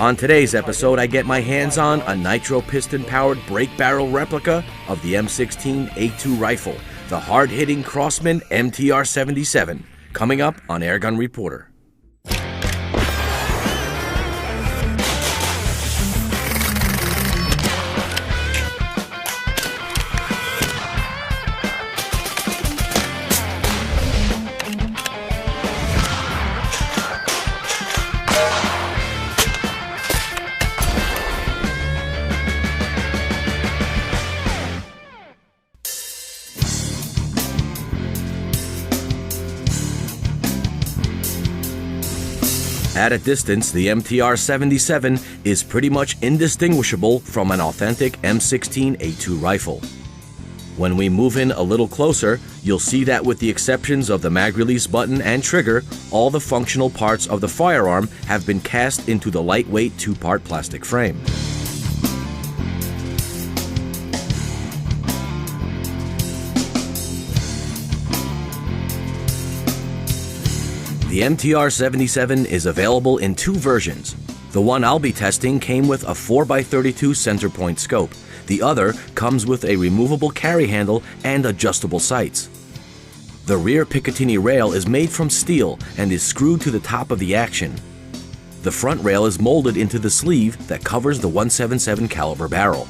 On today's episode, I get my hands on a Nitro Piston-powered brake barrel replica of the M16 A2 rifle, the hard-hitting Crosman MTR77, coming up on Airgun Reporter. At a distance, the MTR77 is pretty much indistinguishable from an authentic M16 A2 rifle. When we move in a little closer, you'll see that with the exceptions of the mag release button and trigger, all the functional parts of the firearm have been cast into the lightweight two-part plastic frame. The MTR77 is available in two versions. The one I'll be testing came with a 4x32 center point scope. The other comes with a removable carry handle and adjustable sights. The rear Picatinny rail is made from steel and is screwed to the top of the action. The front rail is molded into the sleeve that covers the .177 caliber barrel.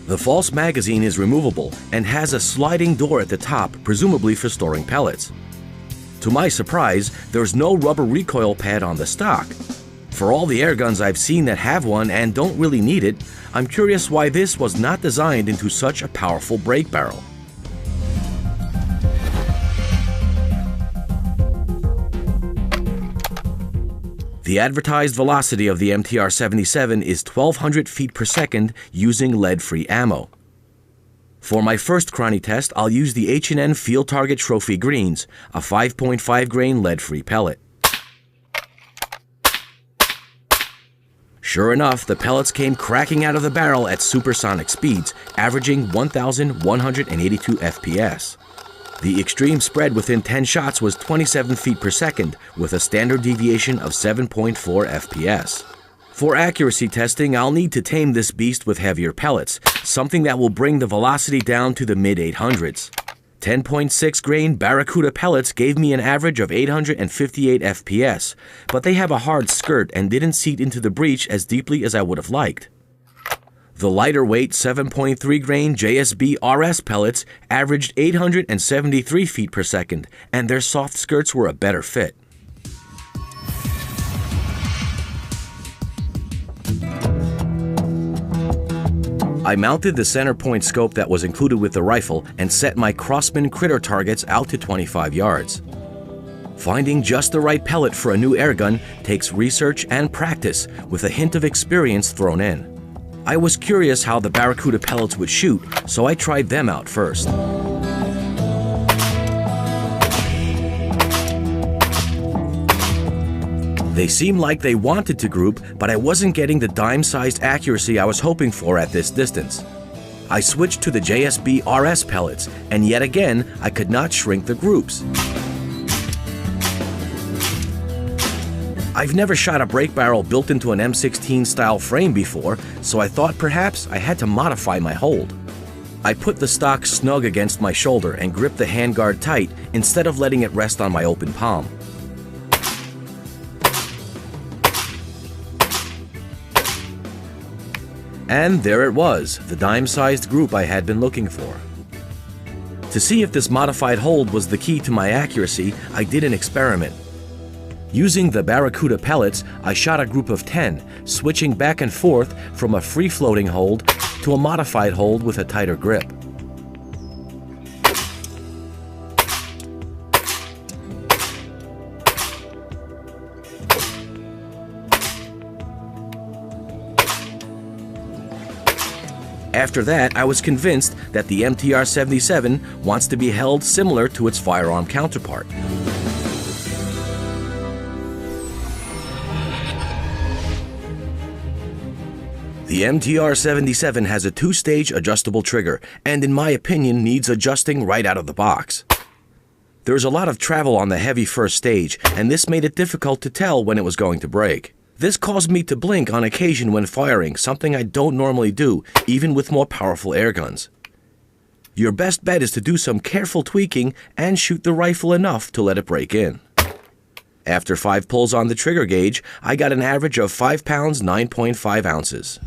The false magazine is removable and has a sliding door at the top, presumably for storing pellets. To my surprise, there's no rubber recoil pad on the stock. For all the airguns I've seen that have one and don't really need it, I'm curious why this was not designed into such a powerful brake barrel. The advertised velocity of the MTR77 is 1,200 feet per second using lead-free ammo. For my first chrony test, I'll use the H&N Field Target Trophy Greens, a 5.5 grain lead-free pellet. Sure enough, the pellets came cracking out of the barrel at supersonic speeds, averaging 1,182 FPS. The extreme spread within 10 shots was 27 feet per second, with a standard deviation of 7.4 FPS. For accuracy testing, I'll need to tame this beast with heavier pellets, something that will bring the velocity down to the mid-800s. 10.6 grain Barracuda pellets gave me an average of 858 FPS, but they have a hard skirt and didn't seat into the breech as deeply as I would have liked. The lighter weight 7.3 grain JSB RS pellets averaged 873 feet per second, and their soft skirts were a better fit. I mounted the center point scope that was included with the rifle and set my Crosman critter targets out to 25 yards. Finding just the right pellet for a new airgun takes research and practice with a hint of experience thrown in. I was curious how the Barracuda pellets would shoot, so I tried them out first. They seemed like they wanted to group, but I wasn't getting the dime-sized accuracy I was hoping for at this distance. I switched to the JSB RS pellets, and yet again, I could not shrink the groups. I've never shot a brake barrel built into an M16 style frame before, so I thought perhaps I had to modify my hold. I put the stock snug against my shoulder and gripped the handguard tight instead of letting it rest on my open palm. And there it was, the dime-sized group I had been looking for. To see if this modified hold was the key to my accuracy, I did an experiment. Using the Barracuda pellets, I shot a group of 10, switching back and forth from a free-floating hold to a modified hold with a tighter grip. After that, I was convinced that the MTR77 wants to be held similar to its firearm counterpart. The MTR77 has a two-stage adjustable trigger, and in my opinion needs adjusting right out of the box. There's a lot of travel on the heavy first stage, and this made it difficult to tell when it was going to break. This caused me to blink on occasion when firing, something I don't normally do, even with more powerful air guns. Your best bet is to do some careful tweaking and shoot the rifle enough to let it break in. After 5 pulls on the trigger gauge, I got an average of 5 pounds 9.5 ounces.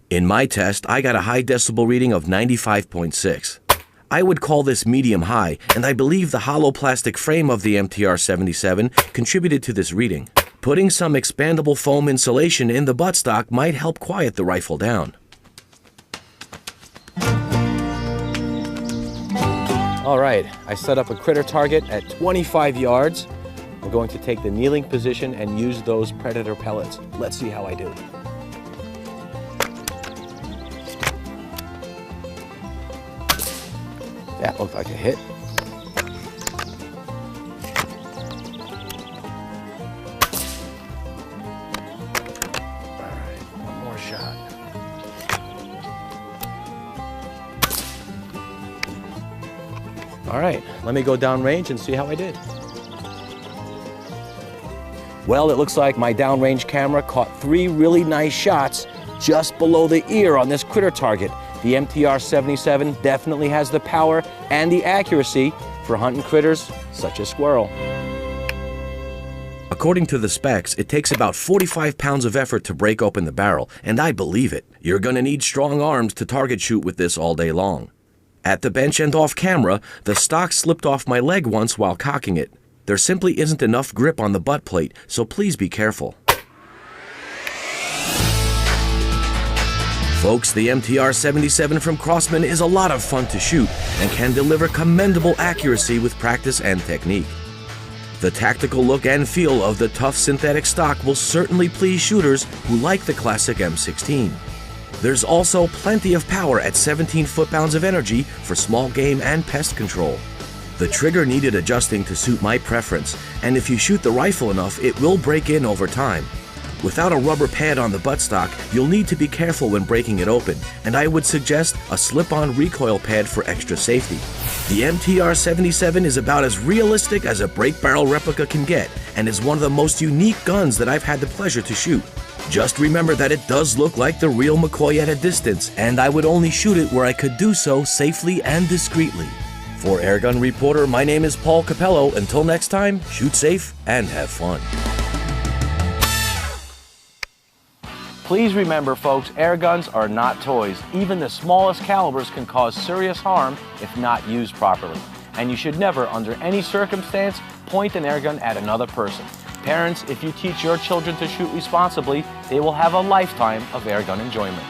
In my test, I got a high decibel reading of 95.6. I would call this medium high, and I believe the hollow plastic frame of the MTR77 contributed to this reading. Putting some expandable foam insulation in the buttstock might help quiet the rifle down. All right, I set up a critter target at 25 yards. I'm going to take the kneeling position and use those predator pellets. Let's see how I do. That looked like a hit. All right, one more shot. All right, let me go downrange and see how I did. Well, it looks like my downrange camera caught 3 really nice shots just below the ear on this critter target. The MTR77 definitely has the power and the accuracy for hunting critters such as squirrel. According to the specs, it takes about 45 pounds of effort to break open the barrel, and I believe it. You're gonna need strong arms to target shoot with this all day long. At the bench and off camera, the stock slipped off my leg once while cocking it. There simply isn't enough grip on the butt plate, so please be careful. Folks, the MTR77 from Crosman is a lot of fun to shoot and can deliver commendable accuracy with practice and technique. The tactical look and feel of the tough synthetic stock will certainly please shooters who like the classic M16. There's also plenty of power at 17 foot-pounds of energy for small game and pest control. The trigger needed adjusting to suit my preference, and if you shoot the rifle enough, it will break in over time. Without a rubber pad on the buttstock, you'll need to be careful when breaking it open, and I would suggest a slip-on recoil pad for extra safety. The MTR77 is about as realistic as a break barrel replica can get, and is one of the most unique guns that I've had the pleasure to shoot. Just remember that it does look like the real McCoy at a distance, and I would only shoot it where I could do so safely and discreetly. For Airgun Reporter, my name is Paul Capello. Until next time, shoot safe and have fun. Please remember, folks, air guns are not toys. Even the smallest calibers can cause serious harm if not used properly. And you should never, under any circumstance, point an air gun at another person. Parents, if you teach your children to shoot responsibly, they will have a lifetime of air gun enjoyment.